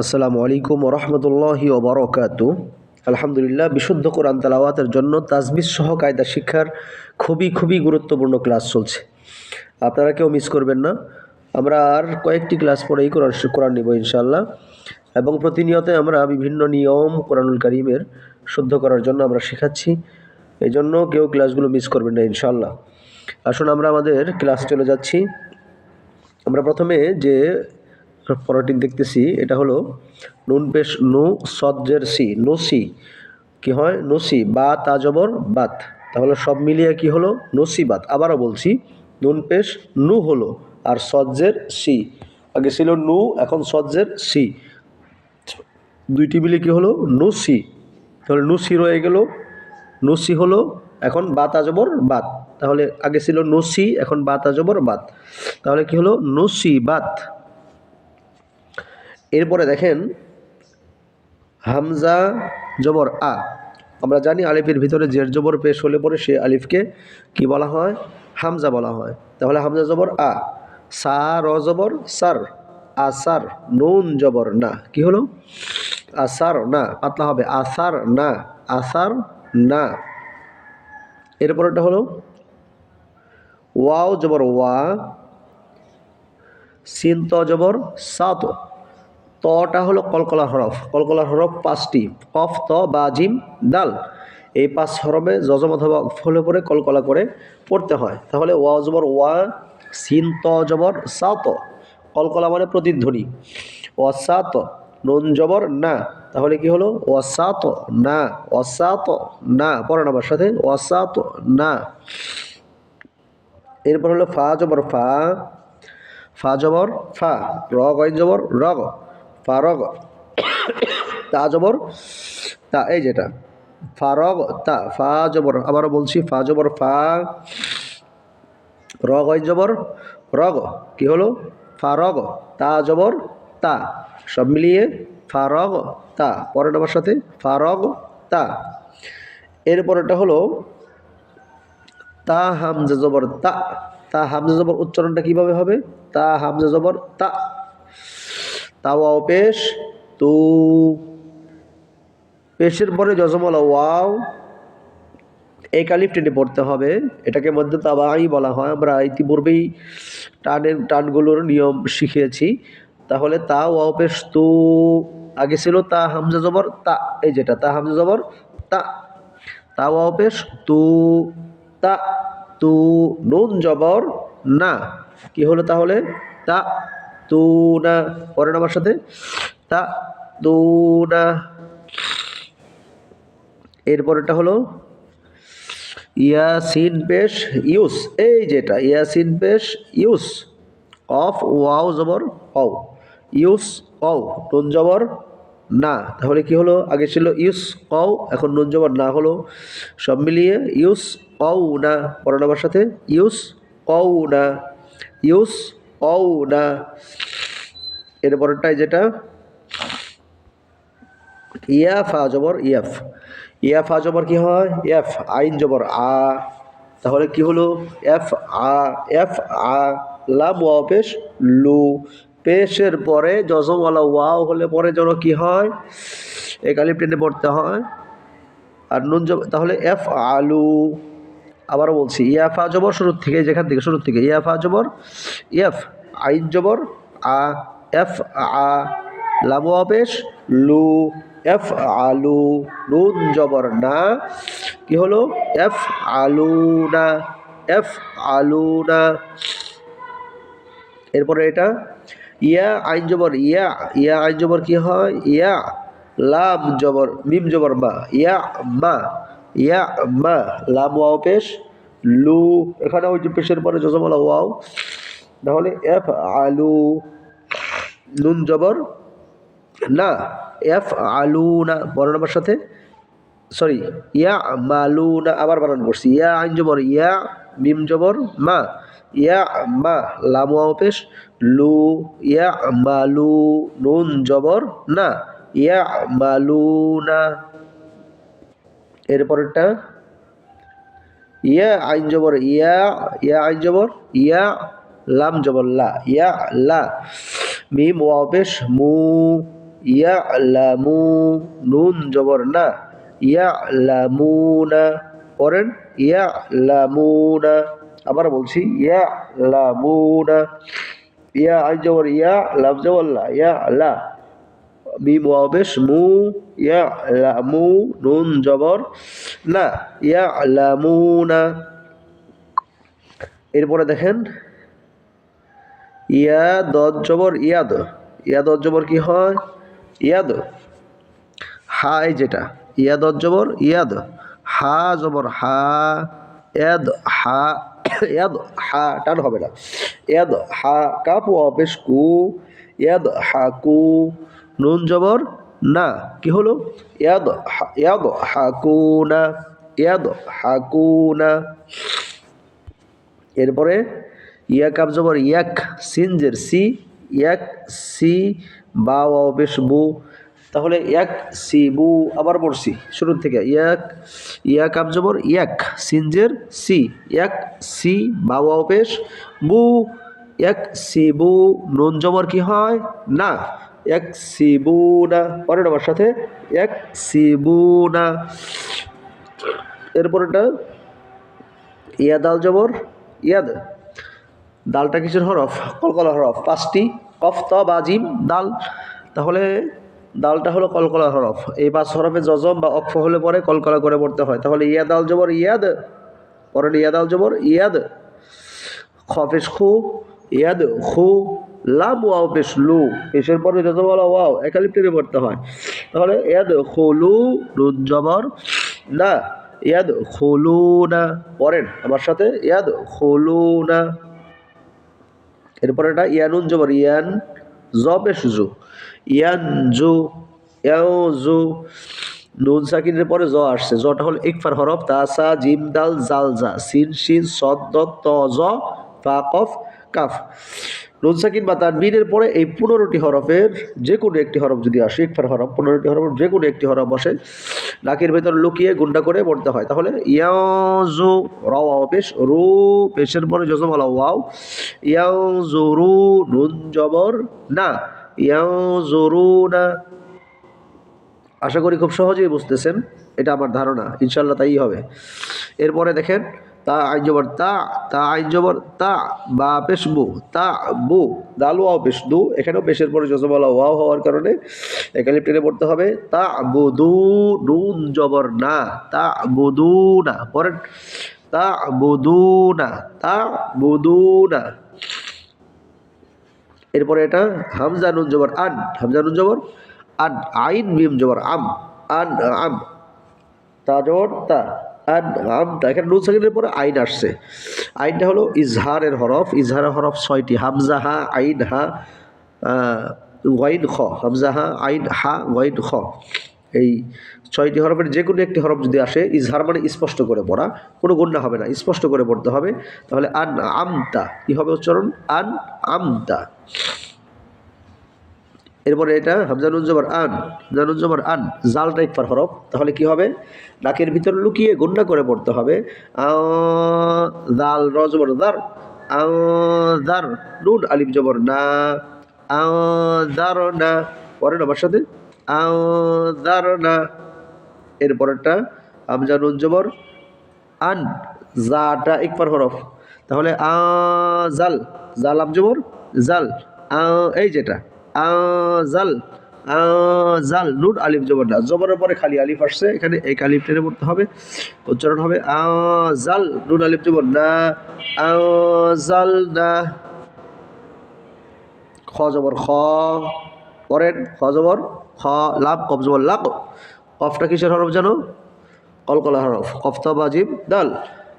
আসসালামু আলাইকুম ওরহমতুল্লাহি ওবরাকাতু। আলহামদুলিল্লাহ, বিশুদ্ধ কোরআন তেলাওয়াতের জন্য তাজবিদ সহ কায়দা শিক্ষার খুবই গুরুত্বপূর্ণ ক্লাস চলছে। আপনারা কেউ মিস করবেন না। আমরা আর কয়েকটি ক্লাস পরেই কোরআন নিব ইনশাআল্লাহ, এবং প্রতিনিয়ত আমরা বিভিন্ন নিয়ম কোরআনুল কারীমের শুদ্ধ করার জন্য আমরা শেখাচ্ছি। এই জন্য কেউ ক্লাসগুলো মিস করবেন না ইনশাআল্লাহ। আসুন আমরা আমাদের ক্লাস চলে যাচ্ছি। আমরা প্রথমে যে পড়াটি দেখতেছি এটা হলো নুন পেশ নু সজ্জের সি, নসি কি হয়? নসি বা তাজবর বাত, তাহলে সব মিলিয়ে কি হলো? নসিবাত। আবারও বলছি, নুন পেশ নু হলো আর সজ্জের সি, আগে ছিল নু, এখন সজ্জের সি, দুইটি মিলে কি হলো? নসি। তাহলে নুসি রয়ে গেল, নসি হলো, এখন বা তাজবর বাত, তাহলে আগে ছিল নসি, এখন বা তাজবর বাত, তাহলে কি হলো? নসিবাত। এরপরে দেখেন হামজা জবর আ, আমরা জানি আলিফের ভিতরে জের জবর পেশ হলে পরে সে আলিফকে কি বলা হয়? হামজা বলা হয়। তাহলে হামজা জবর আ, সা র জবর সার, আসার, নুন জবর না, কি হলো? আসার না, পাতলা হবে, আসার না, আসার না। এরপরটা হলো ওয়াও জবর ওয়া, সিন ত জবর সাত, তটা হলো কলকলা হরফ, কলকলা হরফ পাঁচটি, কফ ত বা জিম দাল, এই পাঁচ হরফে যজম অথবা ফলে পরে কলকলা করে পড়তে হয়। তাহলে ওয়া জবর ওয়া, সিন ত জবর সাত, কলকলা মানে প্রতিধ্বনি, ওয়াসাত, নুন জবর না, তাহলে কি হলো? ওয়াসাত না, ওয়াসাত না, পড়েন আমার সাথে, ওয়াসাত না। এরপর হলো ফা জবর ফা, ফা জবর ফা, র গইন জবর রগ, ফারগ, তা জবর তা, এই যেটা ফারগ তা, ফা জবর, আবারও বলছি, ফা জবর ফা, র গইন জবর রগ, কি হলো? ফারগ, তা জবর তা, সব মিলিয়ে ফারগ তা, পরের আমার সাথে, ফারগ তা। এরপরেটা হলো তা হামজা জবর তা, তা হামজা জবর উচ্চারণটা কিভাবে হবে? তা হামজা জবর তা, তাওয়াও পেশ তু, পেশের পরে যজমলা ওয়াও, এই কালিফ টেনে পড়তে হবে, এটাকে মধ্যে তাবাই বলা হয়। আমরা ইতিপূর্বেই টানগুলোর নিয়ম শিখিয়েছি। তাহলে তা ওয়াও পেশ তু, আগে ছিল তা হামজা জবর তা, এই যেটা তা হামজা জবর তা, তা ওয়াও পেশ তু, তা তু, নুন জবর না, কি হলো তাহলে? তা তু না, পরের আমার সাথে, তা তু না। এরপরেটা হলো ইয়াসিন পেশ ইউস, এই যেটা ইয়াসিন পেশ ইউস, অফ ওয়াও জবর অও, ইউস অও, নুন জবর না, তাহলে কি হলো? আগে ছিল ইউস অও, এখন নুন জবর না হলো, সব মিলিয়ে ইউস অও না, পরের আমার সাথে, ইউস অও না, ইউস অও না। এরপরটাই যেটা ইয়া ফা জবর ইয়াফ, ইয়া ফা জবর কি হয়? এফ, আইন জবর আ, তাহলে কি হলো? এফ আ, এফ আ, লাম ওয়াও পেশ লু, পেশের পরে যজমওয়ালা ওয়াও হলে পরে যেন কি হয়? এই কালিফ টেনে পড়তে হয়, আর নুন জবর, তাহলে এফ আলু। আবারও বলছি, ইয়া ফা জবর শুরুর থেকে, যেখান থেকে শুরুর থেকে, ইয়া ফা জবর এফ, আইন জবর আ, এফ আ, লাম ওয়াও পেশ লু, এফ আলু, নুন জবর না, কি হলো? এফ আলু না, এফ আলু না। এরপরে এটা ইয়া আইন জবর ইয়া, ইয়া আইন জবর কি হয়? ইয়া, লাম জবর মিম জবর মা, ইয়া মা, ইয়া মা, লাম ওয়াও পেশ লু, এখানে ওই যে পেশের পরে যজমলা ওয়াও, তাহলে এফ আলু, নুন জবর না, এফ আলু না, বড় আমার সাথে, সরি, ইয়া মালু না, আবার বানান করছি, ইয়া আইন জবর ইয়া, মিম জবর মা, ইয়া মা, লাম ওয়াও পেশ লু, ইয়া মালু, নুন জবর না, ইয়া মালু না। এরপরেরটা ইয়া আইন জবর ইয়া, ইয়া আইন জবর ইয়া, লাম জবর লা, ইয়া লা, মিম ওয়াও পেশ মু, ইয়ালামু, নুন জবর না, ইয়ালামুনা। পড়েন ইয়ালামুনা। আবার বলছি ইয়ালামুনা। ইয়া আইন জবর ইয়া, লাম জবর লা, ইয়ালা। মিম ওয়াও পেশ মু, ইয়ালামু, নুন জবর না, ইয়ালামুনা। এরপরে দেখেন ইয়া দদ জবর ইয়াদ, ইয়া দদ জবর কি হয়? ইয়াদ। হা এই যেটা ইয়া দদ জবর ইয়াদ, হা জবর হা, ইয়াদ হা, ইয়াদ হা টান হবে না, ইয়াদ হা, কাপ ওয়াও পেশ কু, ইয়াদ হা কু, নুন জবর না, কি হলো? ইয়াদ হাকুনা, ইয়াদ হাকুনা। এরপরে ইয়া কাপ জবর ইয়াক, সিনজের সি, ইয়াক সি, বা ওয়াও পেশ বু, তাহলে ইয়াক সি বু। আবার পড়ছি শুরু থেকে, ইয়া কাপ জবর ইয়াক, সিনজের সি, ইয়াক সি, বা ওয়াও পেশ বু, ইয়াক সি বু, নুন জবর কি হয়? না, এক সিবুনা। পরের আমার সাথে এক সিবুনা। এরপরটা ইয়া দাল জবর ইয়াদ, দালটা কিসের হরফ? কলকলা হরফ, 5টি, কফ ত বা জিম দাল, তাহলে দালটা হলো কলকলা হরফ। এই 5 হরফে জজম বা অক্ফ হলে পরে কলকলা করে পড়তে হয়। তাহলে ইয়া দাল জবর ইয়াদ, পরের ইয়া দাল জবর ইয়াদ, খফেশ খু, ইয়াদ খু, লাম ওয়াও পেশ লু, পেশের পরে যত বলা ওয়াও একালিপ টেনে পড়তে হয়। তাহলে ইয়াদ খুলু, নুন জবর না, ইয়াদ খুলু না। পড়েন আমার সাথে ইয়াদ খুলু না। এরপরে এটা ইয়ানুন জবর ইয়ান, জ পেশ জু, ইয়ান জু, ইয়াও জু, নুন সাকিনের পরে জ আসছে, জটা হলো ইকফার হরফ, তাসা জিম দাল জাল জা, সিন শিন সদ দত ত জ ফা কফ কাফ। নুন সাকিন বা তানবিনের পরে এই 15টি হরফের যে কোনো একটি হরফ যদি আসে, ইকফার হরফ 15টি হরফ যে কোনো একটি হরফ বসে, নাকের ভেতর লুকিয়ে গুন্ডা করে পড়তে হয়। তাহলে ইয়াজু, র ওয়াও পেশ রু, পেশের পরে জজম আলা ওয়াও, ইয়াজুরু, নুন জবর না, ইয়াজুরুনা। আশা করি খুব সহজেই বুঝতেছেন, এটা আমার ধারণা, ইনশাল্লাহ তাই হবে। এরপরে দেখেন তা আইন জবর তা, তা আইন জবর তা, বা পেশ বু, তা বু, দাল ওয়াও পেশ দু, এখানেও পেশের পরে জজমালা ওয়াও হওয়ার কারণে একালিপ টেনে পড়তে হবে। তা বুদু, নুন জবর না, তা বুদু না। পরেন তা বুদু না, তা বুদু না। এরপরে এটা হামজা নুন জবর আন, হামজা নুন জবর আন, আইন মিম জবর আম, আন আম, তা জবর তা, আন আম তা। এখানে নুন সাকিনের পরে আইন আসছে, আইনটা হলো ইজহারের হরফ, ইজহারের হরফ 6টি, হামজা হা, আইন হা, ওয়াইন খ, হামজা হা, আইন হা, ওয়াইন খ। এই 6টি হরফের যে কোনো একটি হরফ যদি আসে, ইজহার মানে স্পষ্ট করে পড়া, কোনো গুণনা হবে না, স্পষ্ট করে পড়তে হবে। তাহলে আন আমতা, কি হবে উচ্চারণ? আন আমতা। এরপরে এটা হামজা নুন জবর আন, হামজা নুন জবর আন, জালটা ইকফার হরফ, তাহলে কি হবে? নাকের ভিতর লুকিয়ে গুণনা করে পড়তে হবে। জাল র জবর দার, দার, নুন আলিফ জবর না, দার না। পরে আমার সাথে দার না। এরপরেরটা হামজা নুন জবর আন, জাটা ইকফার হরফ, তাহলে জাল, জাল আম জবর জাল, এই যেটা জাল, জাল, নুন আলিফ জবর না, জবরের পরে খালি আলিফ আসছে, এখানে এই আলিফ টেনে পড়তে হবে, উচ্চারণ হবে জাল, নুন আলিফ জবর না, জাল না। খ জবর খ, পরেন খ জবর খ, লাভ কফ জবর লাক, কফটা কিসের হরফ জানো? কলকলা হরফ, কফতা বাজিব দাল,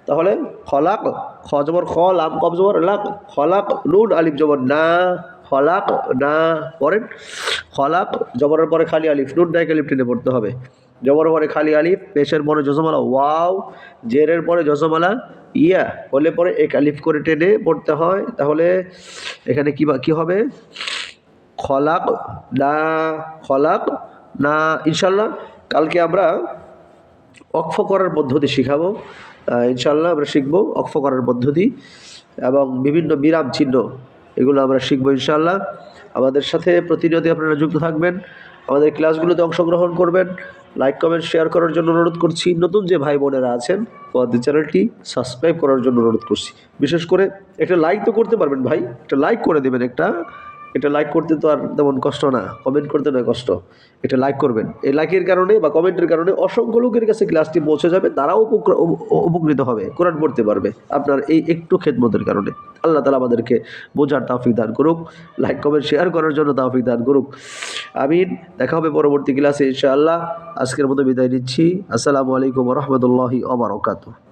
তাহলে খলাক, খ জবর খ, লাম কফ জবর লাক, খলাক, নুন আলিফ জবর না, খলাক না। পরেন খলাক, জবরের পরে খালি আলিফ, নুন দায়ক আলিফ টেনে পড়তে হবে, জবরের পরে খালি আলিফ, পেশের পরে জজমালা ওয়াও, জেরের পরে জজমালা ইয়া হলে পরে এক আলিফ করে টেনে পড়তে হয়। তাহলে এখানে কি হবে? খলাক না, খলাক না। ইনশাল্লাহ কালকে আমরা অক্ফ করার পদ্ধতি শিখাবো, ইনশাল্লাহ আমরা শিখবো অক্ফ করার পদ্ধতি এবং বিভিন্ন বিরাম চিহ্ন, এগুলো আমরা শিখবো ইনশাল্লাহ। আমাদের সাথে প্রতিনিয়ত আপনারা যুক্ত থাকবেন। আমাদের ক্লাসগুলোতে অংশগ্রহণ করবেন, লাইক কমেন্ট শেয়ার করার জন্য অনুরোধ করছি। নতুন যে ভাই বোনেরা আছেন আমাদের চ্যানেলটি সাবস্ক্রাইব করার জন্য অনুরোধ করছি। বিশেষ করে একটা লাইক তো করতে পারবেন ভাই, একটা লাইক করে দেবেন। এটা লাইক করতে তো আর তেমন কষ্ট না, কমেন্ট করতে নয় কষ্ট, এটা লাইক করবেন। এই লাইকের কারণে বা কমেন্টের কারণে অসংখ্য লোকের কাছে ক্লাসটি পৌঁছে যাবে, তারাও উপকৃত হবে, কোরআন পড়তে পারবে আপনার এই একটু খেদমতের কারণে। আল্লাহ তাআলা আমাদেরকে বোঝার তৌফিক দান করুক, লাইক কমেন্ট শেয়ার করার জন্য তৌফিক দান করুক। আমিন। দেখা হবে পরবর্তী ক্লাসে ইনশাআল্লাহ। আজকের মতো বিদায় নিচ্ছি। আসসালামু আলাইকুম ওয়া রাহমাতুল্লাহি ওয়া বারাকাতুহু।